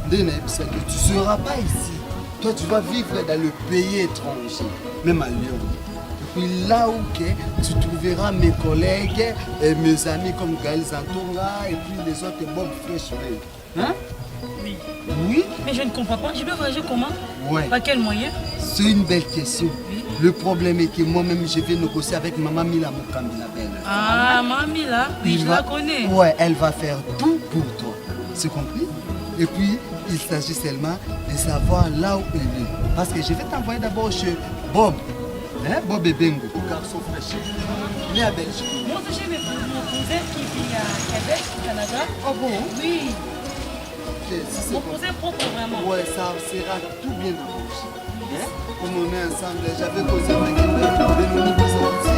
tu ne seras pas ici. Toi, tu vas vivre dans le pays étranger, même à Lyon. Et puis là où tu trouveras mes collègues et mes amis comme Gaël Zantonga et puis les autres Bob Freshway. Hein? Oui. Oui? Mais je ne comprends pas. Je dois voyager comment? Ouais. Par quel moyen? C'est une belle question. Oui. Le problème est que moi-même, je vais négocier avec Maman Mila Mokambi, la belle. Ah, Maman Mila? Oui, je la connais. Ouais, elle va faire tout pour toi. C'est compris? Et puis, il s'agit seulement de savoir là où elle est. Parce que je vais t'envoyer d'abord chez Bob. Hein? Bob et Bengo. Garçon fraîche. Il est à Belgique. Moi, j'ai mon cousin qui vit à Québec, au Canada. Oh bon? Oui. Okay, si mon cousin propre vraiment. Ouais, ça sera tout bien arrangé. Hein? Comme on est ensemble, j'avais causé avec Benoni pour sortir.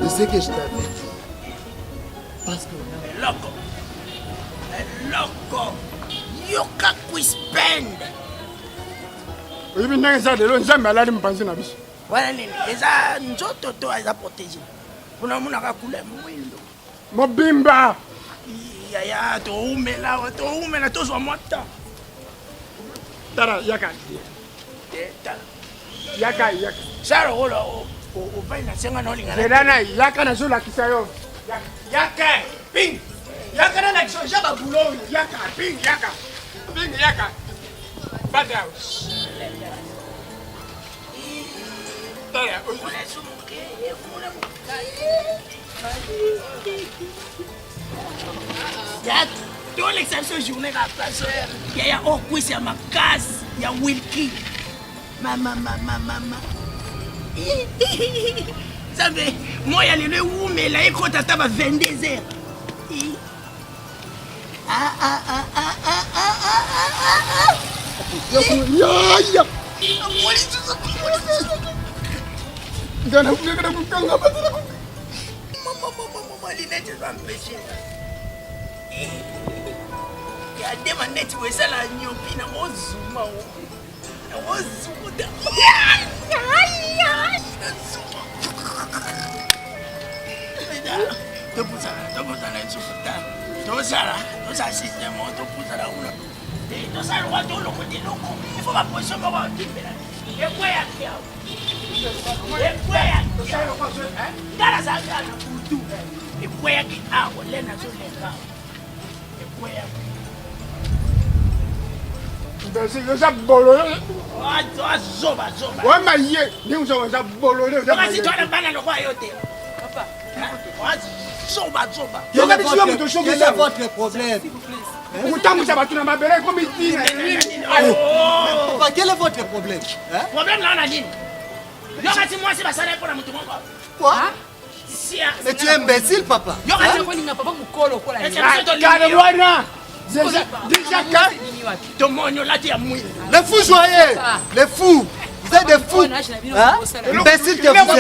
Je sais que je t'avais dit. Parce que... Loco. Yoka kuispend. Oui, mais ça de l'eau, jamais allé me penser na biso. Voilà nini, eza nzoto to eza protégé. Pona muna ka kula mwindo. Mobimba. Ya to umela to zo mota. Tara yaka. Yaka. Saro hola o vaina senga no linga. Sedana yaka na zo la kisayo. Yaka. Ping. Yaka na la kisayo ba boulot. Yaka ping yaka. Ping yaka. Bada. Ya toda l'exception journée la place. Ya oh quiz ya makas ya Wilkie. Mama. Sabe, moi ya le où mais là il compte à 22h. Ya. Gana kukanga batala ku. Mama linete va empêcher. Ya dema net wesala nyopi na ozuma o. Na ozuda. Topusa na nsufuta. Tosa système topusa na una. Tosa lo wato lo kote loko. Il faut ma position pour va libérer. Et quoi ya kia? Dara sanga na kutu. Ekwea ki awo lena zo lenga. Ekwea. Ndasi yo sa bololo. Zoba. Wa maye, ni uzo sa bololo. Kasi toi na bana lokwa yote. Papa. Zoba. Quel est votre problème? Utamusa batu na mabere comme ici. Papa, quel est votre problème? Problème là on a dit. Yokati moi c'est basala pour la mutu moko. Quoi? Mais tu es imbécile, papa. Yokati ko ninga papa mukolo ko la. Calme-moi. Déjà ton monyo là tu as mouillé. Les fous joyeux, les fous. Vous êtes des fous. Hein? Imbécile que vous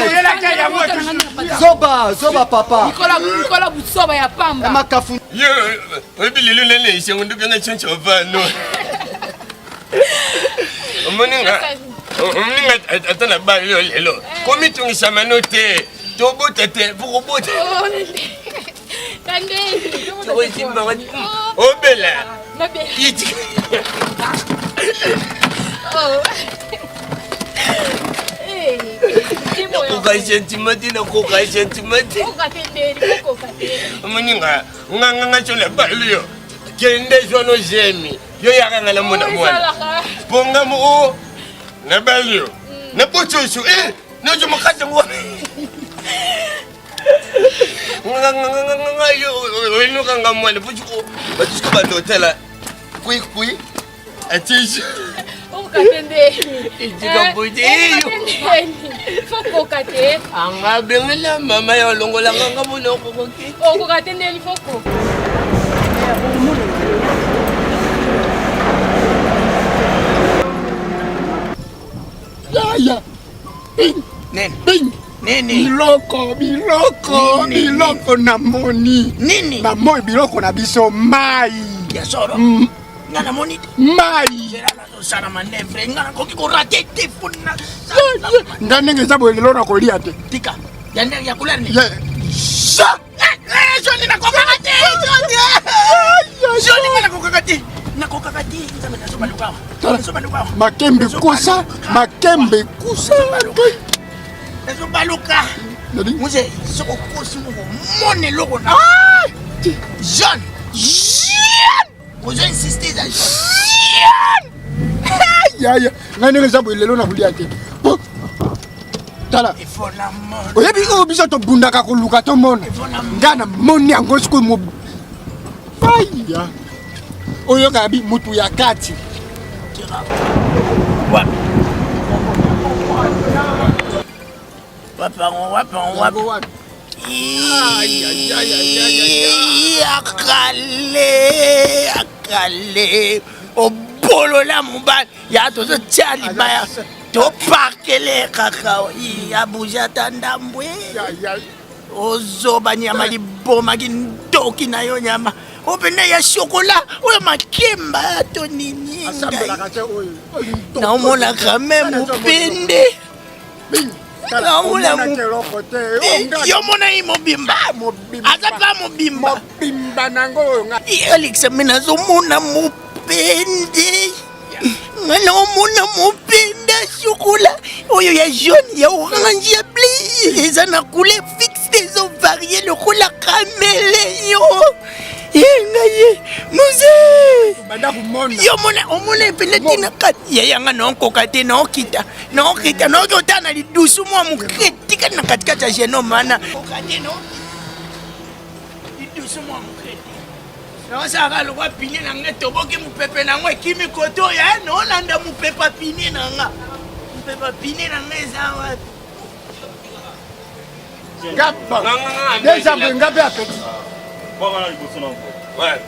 êtes. Zoba, papa. Nicolas Boutsoba ya pamba. Makafu. Yo, obililo lele ishengu ndukanga chencho vano. Omoninga atana ba lelo. Komi tungisa manote. Tobo tete, burobote. Kande. Tobo simba wani. Obela. Nabe. Yiti. Oh. Koka sentimenti na koka sentimenti. Koka tenderi, koka tenderi. Omoninga nganga chola ba lelo. Kende zono jemi. Yo yakanga la mona mwana. Ponga mo na balio. Na pochoso na jo makata ngo. Nganga yo ino kanga mwana puchuko. Batishko ba hotela. Kui. Atish. Koka tenderi. Ijika budi. Foko kate. Anga bengela mama yo longola nganga mona kokoki. Koka tenderi foko. Ya. Nini. Biloko na moni. Nini. Na moi biloko na biso mai. Ya soro. Ngana moni. Mai. Jera na sana manevre ngana koki ko rate te funa. Ndane ngeza bolelo na kolia te. Tika. Ya kula ni. Ya. Joni na koka rate. Makembe kusa, makembe kusa. Nazobaluka. Muse soko kosi mo mone loko na. Jean. Vous insistez à Jean. Ya. Ngani ngezabu lelo na kulia te. Tala. Il faut la mort. Oyebi biso to bundaka koluka to mona. Ngana moni yango siku mo. Aya. Oyo kabi mutu ya kati. Wapang. Akale. O bolo la mubal. Ya to so chali baya. To pakele kakao. Ya buja tandambwe. Ozoba nyama liboma kindoki na yo nyama. Opende ya chocolat, oya makemba to nini. Na omona kame mupende. Na omona yo mona imobimba. Aza pa mobimba. Mobimba nango nga. Alex mina zo mona mupende. Ngana omona mupende chocolat. Oyo ya jaune, ya orange, ya bleu. Eza na couleur fixe des eaux variées le couleur caméléon. Yengaye muze banda kumona yo mona pele tina kati yanga nonkoka te nokita no jotana lidusu mwa mukretika na katikati ya jeno mana okate no lidusu mwa mukreti no saka lokwa pini na nge toboki mupepe na ngwe kimi koto ya no landa mupepa pini na nga mupepa pini na nge zawa ngapa deja ngapi apeti. Ouais.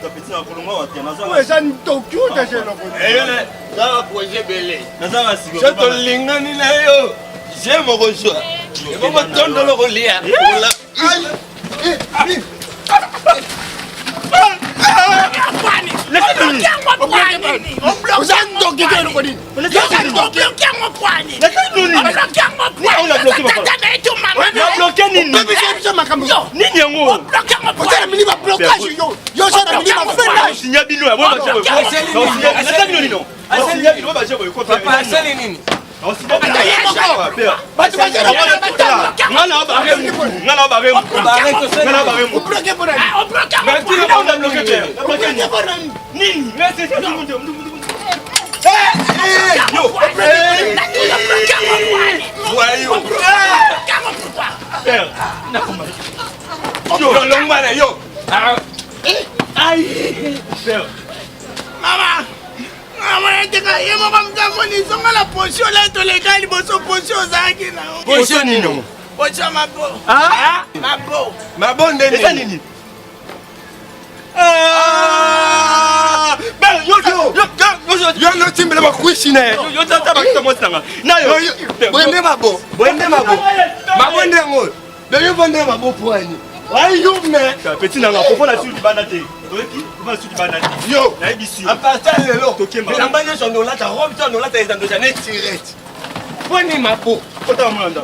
Ouais, ça ne t'occupe de chez nous. Ça va poser belé. Je te lingani na yo. J'aime mon choix. Et bon ton de le relire. la potion là, tous les gars, ils vont potion zaki na. Potion nino. Potion mabo. Ah? Mabo. Mabo ndeni. Esa nini? Ben yo no timbele bakwishine. Yo tata bakitomotanga. Na yo. Bwende mabo. Mabo ndengo. Ben yo bwende mabo poani. Why you me? Petit nanga popo na sur libanda te. Oki, popo na sur libanda te. Yo, na ibisi. apasa lelo. Tokemba. Lambanye son dolata, robe ton dolata ezando janet tirette. Bwende mabo. Kota mwanda.